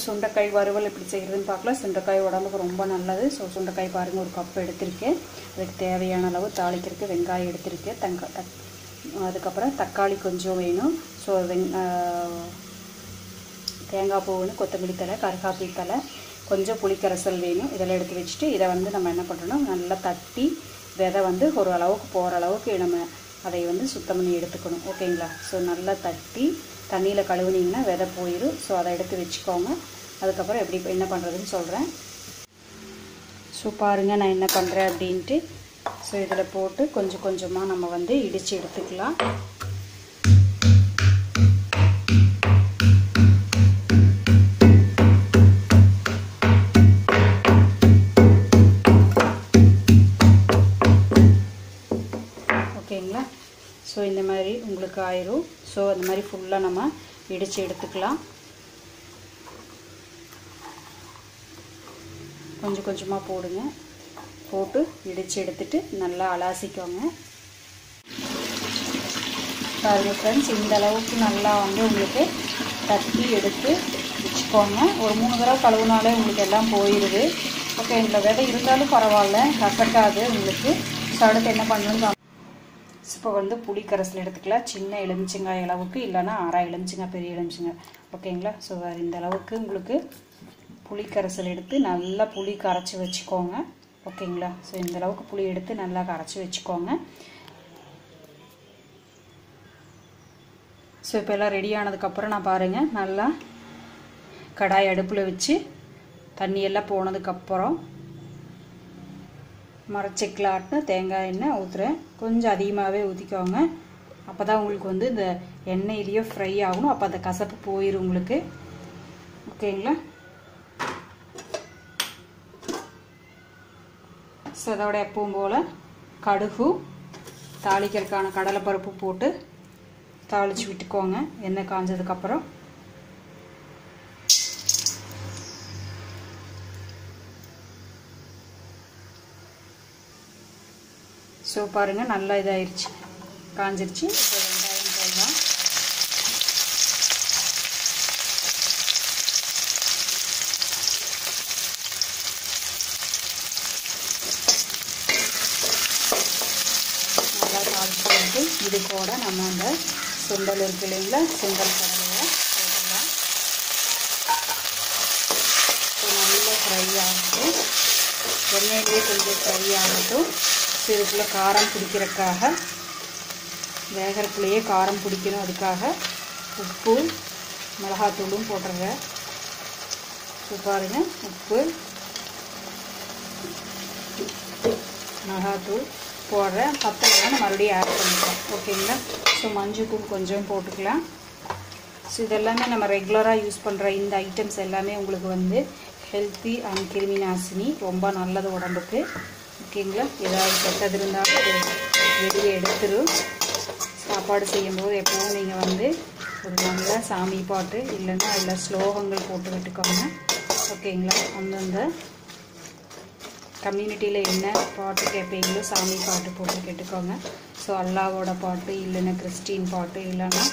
சுண்டைக்காய் வறுவல் எப்படி செய்கிறதுன்னு பார்க்கலாம். சுண்டைக்காய் உடம்புக்கு ரொம்ப நல்லது. சுண்டைக்காய் பாருங்கள், ஒரு கப் எடுத்திருக்கேன். அதுக்கு தேவையான அளவு தாளிக்கிறதுக்கு வெங்காயம் எடுத்திருக்கேன். அதுக்கப்புறம் தக்காளி கொஞ்சம் வேணும். தேங்காய் பூ வேணும், கொத்தமல்லி தழை, கருகாப்பிலை தழை, கொஞ்சம் புளிக்கரைசல் வேணும். இதெல்லாம் எடுத்து வச்சுட்டு இதை நம்ம என்ன பண்ணுறோம், நல்லா தட்டி விதை ஒரு அளவுக்கு போகிற அளவுக்கு நம்ம அதை சுத்தம் பண்ணி எடுத்துக்கணும். ஓகேங்களா? நல்லா தட்டி தண்ணியில் கழுவுனீங்கன்னா விதை போயிடும். அதை எடுத்து வச்சுக்கோங்க. அதுக்கப்புறம் எப்படி என்ன பண்ணுறதுன்னு சொல்கிறேன். பாருங்கள் நான் என்ன பண்ணுறேன் அப்படின்ட்டு. இதில் போட்டு கொஞ்சம் கொஞ்சமாக நம்ம இடித்து எடுத்துக்கலாம். ஓகேங்களா? இந்த மாதிரி உங்களுக்கு ஆயிரும். அந்த மாதிரி ஃபுல்லாக நம்ம இடித்து எடுத்துக்கலாம். கொஞ்சம் கொஞ்சமாக போடுங்க. போட்டு இடித்து எடுத்துட்டு நல்லா அலாசிக்கோங்க. பாருங்கள் ஃப்ரெண்ட்ஸ், இந்த அளவுக்கு நல்லா உங்களுக்கு தட்டி எடுத்து வச்சுக்கோங்க. ஒரு 3 தடவை கழுவுனாலே உங்களுக்கு எல்லாம் போயிடுது. ஓகேங்களா? விதை இருந்தாலும் பரவாயில்ல, கசக்காது உங்களுக்கு. அடுத்து என்ன பண்ணணும்னு இப்போ புளி கரைசல் எடுத்துக்கலாம். சின்ன எலுமிச்சங்காய் அளவுக்கு, இல்லைன்னா அரை எலுமிச்சங்காய், பெரிய எலுமிச்சங்காய். ஓகேங்களா? வேறு இந்த அளவுக்கு உங்களுக்கு புளி கரைசல் எடுத்து நல்லா புளி கரைச்சி வச்சுக்கோங்க. ஓகேங்களா? இந்த அளவுக்கு புளி எடுத்து நல்லா கரைச்சி வச்சுக்கோங்க. இப்போ எல்லாம் ரெடி ஆனதுக்கப்புறம் நான் பாருங்கள், நல்லா கடாய் அடுப்பில் வச்சு தண்ணியெல்லாம் போனதுக்கப்புறம் மரச்செக்கில் தேங்காய் எண்ணெய் ஊற்றுறேன். கொஞ்சம் அதிகமாகவே ஊற்றிக்கோங்க. அப்போ தான் உங்களுக்கு இந்த எண்ணெயிலேயே ஃப்ரை ஆகணும். அப்போ அந்த கசப்பு போயிடும் உங்களுக்கு. ஓகேங்களா? அதோட எப்பவும் போல் கடுகு, தாளிக்கிறதுக்கான கடலைப்பருப்பு போட்டு தாளித்து விட்டுக்கோங்க. எண்ணெய் காஞ்சதுக்கப்புறம் பாருங்கள், நல்லா இதாகிடுச்சு, காஞ்சிருச்சு. இப்போ வெங்காயம் போடலாம். நல்லா தாளிச்சு இது கூட நம்ம அந்த சுண்டல் இருக்கு இல்லைங்களா, சுண்டல் கடலையை போடலாம். நல்லா ஃப்ரை ஆகட்டும். எண்ணெயிலே கொஞ்சம் ஃப்ரை ஆகட்டும். இதுக்குள்ளே காரம் பிடிக்கிறதுக்காக, வேகறதுக்குள்ளேயே காரம் பிடிக்கணும். அதுக்காக உப்பு, மிளகாத்தூளும் போட்டுருங்க. பாருங்க, உப்பு, மிளகாத்தூள் போடுறேன். பத்தலைன்னா மறுபடியும் ஆட் பண்ணிக்கலாம். ஓகேங்களா? மஞ்சள் தூள் கொஞ்சம் போட்டுக்கலாம். இதெல்லாமே நம்ம ரெகுலராக யூஸ் பண்ணுற இந்த ஐட்டம்ஸ் எல்லாமே உங்களுக்கு ஹெல்த்தி அண்ட் கிருமி நாசினி, ரொம்ப நல்லது உடம்புக்கு. ஓகேங்களா? ஏதாவது கெட்டது இருந்தாலும் வெளியே எடுத்துடும். சாப்பாடு செய்யும்போது எப்போவும் நீங்கள் ஒரு நல்ல சாமி பாட்டு இல்லைன்னா அதில் ஸ்லோகங்கள் போட்டு விட்டுக்கோங்க. ஓகேங்களா? அந்தந்த கம்யூனிட்டியில் என்ன பாட்டு கேட்பீங்களோ சாமி பாட்டு போட்டு கேட்டுக்கோங்க. அல்லாவோட பாட்டு, இல்லைன்னா கிறிஸ்டின் பாட்டு, இல்லைன்னா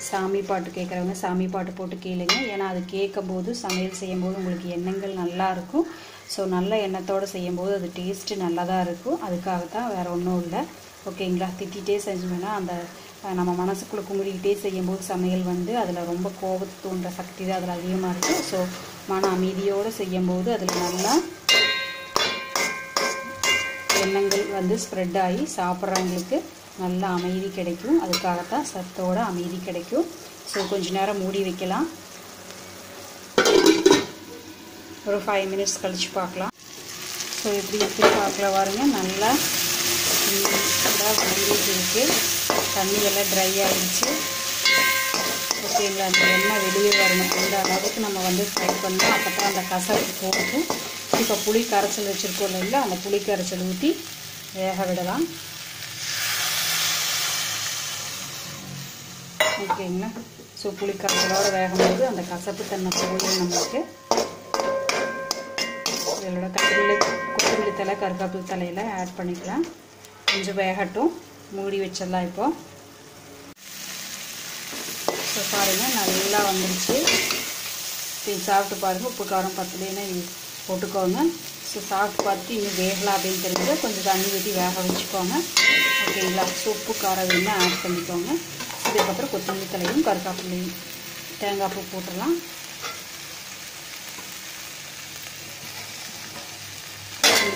சாமி பாட்டு கேட்குறவங்க சாமி பாட்டு போட்டு கேளுங்க. ஏன்னா அது கேட்கும்போது சமையல் செய்யும்போது உங்களுக்கு எண்ணங்கள் நல்லாயிருக்கும். நல்ல எண்ணத்தோடு செய்யும்போது அது டேஸ்ட்டு நல்லா தான் இருக்கும். அதுக்காகத்தான், வேறு ஒன்றும் இல்லை. ஓகேங்களா? திட்டிகிட்டே செஞ்சோம்னா அந்த நம்ம மனசுக்குள்ளே குமுறிக்கிட்டே செய்யும்போது சமையல் அதில் ரொம்ப கோபத்தை தூண்டுற சக்தி தான் அதில் அதிகமாக இருக்குது. மன அமைதியோடு செய்யும்போது அதில் நல்லா எண்ணங்கள் ஸ்ப்ரெட் ஆகி சாப்பிட்றவங்களுக்கு நல்ல அமைதி கிடைக்கும். அதுக்காகத்தான் சத்தோட அமைதி கிடைக்கும். கொஞ்ச நேரம் மூடி வைக்கலாம். ஒரு 5 மினிட்ஸ் கழித்து பார்க்கலாம். எப்படி எப்படி பார்க்கலாம் பாருங்க. நல்லா வந்துட்டு இருக்குது. தண்ணி எல்லாம் ட்ரை ஆகிடுச்சு. ஓகேங்களா? அந்த எண்ணெய் வெளியே வரணும். அந்த அளவுக்கு நம்ம ஃப்ரை பண்ணோம். அப்போ தான் அந்த கசப்பு போகும். இப்போ புளி கரைச்சல் வச்சுருக்கோம் இல்லை, அந்த புளி கரைச்சல் ஊற்றி வேக விடலாம். ஓகேங்களா? புளி கரைச்சலோடு வேகும்போது அந்த கசப்பு தன்மை போயிடும் நம்மளுக்கு. இதோட கொத்தமல்லி தழை, கருகாப்பிலை தலையெல்லாம் ஆட் பண்ணிக்கலாம். கொஞ்சம் வேகட்டும். மூடி வச்சிடலாம். இப்போ ஸோ பாருங்கள் நல்லா வந்துருச்சு. இப்போ சாப்பிட்டு பாருங்கள், உப்பு காரம் பத்தலைன்னா போட்டுக்கோங்க. ஸோ சாப்பிட்டு பார்த்து இன்னும் வேகலாம் அப்படின்னு தெரிஞ்சு கொஞ்சம் தண்ணி ஊற்றி வேக வச்சுக்கோங்க. ஓகேங்களா? ஸோ உப்பு காரம் வேணும்னா ஆட் பண்ணிக்கோங்க. இதுக்கப்புறம் கொத்தமல்லி தலையும் கருவேப்பிலையும் தேங்காய் பூ போட்டுடலாம்.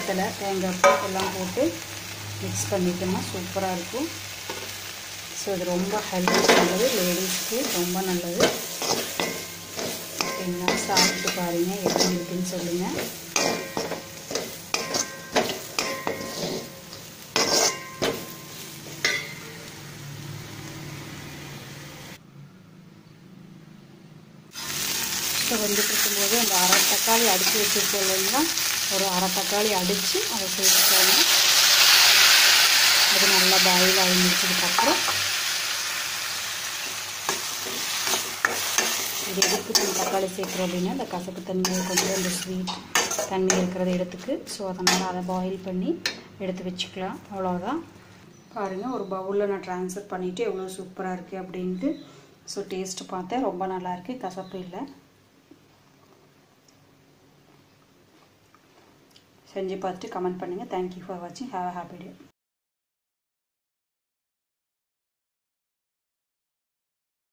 தலை தேங்காய் பூ எல்லாம் போட்டு மிக்ஸ் பண்ணிட்டோம்னா சூப்பராக இருக்கும். ஸோ இது ரொம்ப ஹெல்த்தி, நல்லது, லேடிஸ்க்கு ரொம்ப நல்லது. ஓகேங்களா? சாப்பிட்டு பாருங்கள், எப்படி இருக்குன்னு சொல்லுங்கள். ஸோ வந்துட்டு இருக்கும்போது அந்த அரை தக்காளி அடித்து வச்சுருக்கோம் இல்லைங்களா, ஒரு அரை தக்காளி அடித்து அதை சேர்த்துக்கோங்க. அது நல்லா பாயில் ஆகி முடிச்சதுக்கப்புறம் இது எதுக்கு தக்காளி சேர்க்குறோம் அப்படின்னா இந்த கசப்பு தன்மை கொஞ்சம் அந்த ஸ்வீட் தண்ணி இருக்கிறத எடுத்துக்கு. ஸோ அதனால் அதை பாயில் பண்ணி எடுத்து வச்சுக்கலாம். அவ்வளோதான். பாருங்கள், ஒரு பவுலில் நான் ட்ரான்ஸ்ஃபர் பண்ணிவிட்டு எவ்வளோ சூப்பராக இருக்குது அப்படின்ட்டு. ஸோ டேஸ்ட்டு பார்த்தேன், ரொம்ப நல்லாயிருக்கு, கசப்பு இல்லை. செஞ்சு பார்த்துட்டு கமெண்ட் பண்ணுங்கள். தேங்க்யூ ஃபார் வாட்சிங். Have a happy day.